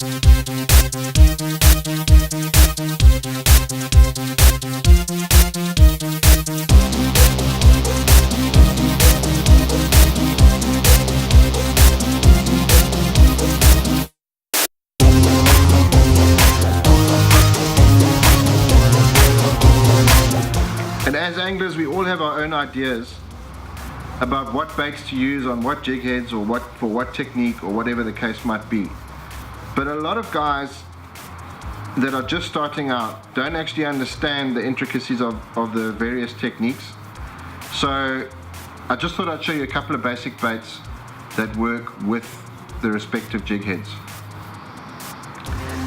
And as anglers, we all have our own ideas about what baits to use on what jig heads or for what technique or whatever the case might be. But a lot of guys that are just starting out don't actually understand the intricacies of the various techniques. So I just thought I'd show you a couple of basic baits that work with the respective jig heads.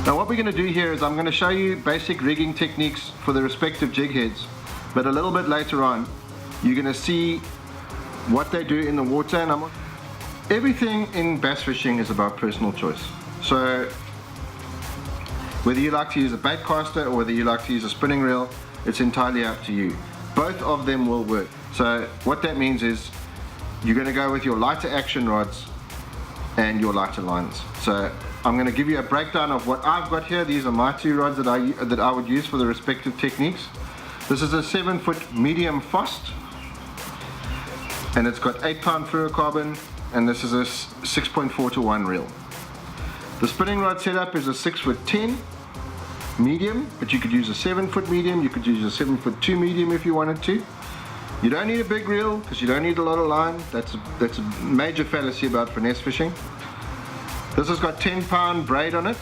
Now what we're going to do here is I'm going to show you basic rigging techniques for the respective jig heads, but a little bit later on you're going to see what they do in the water. And everything in bass fishing is about personal choice. So whether you like to use a bait caster or whether you like to use a spinning reel, it's entirely up to you. Both of them will work. So what that means is you're going to go with your lighter action rods and your lighter lines. So I'm going to give you a breakdown of what I've got here. These are my two rods that I would use for the respective techniques. This is a 7-foot medium Fost, and it's got 8-pound fluorocarbon, and this is a 6.4 to 1 reel. The spinning rod setup is a 6'10" medium, but you could use a 7-foot medium, you could use a 7'2" medium if you wanted to. You don't need a big reel because you don't need a lot of line. That's a major fallacy about finesse fishing. This has got 10-pound braid on it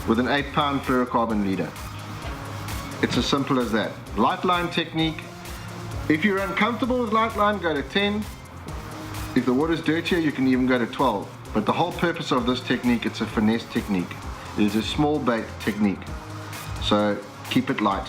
with an 8-pound fluorocarbon leader. It's as simple as that. Light line technique. If you're uncomfortable with light line, go to 10. If the water's dirtier, you can even go to 12. But the whole purpose of this technique, it's a finesse technique. It is a small bait technique. So keep it light.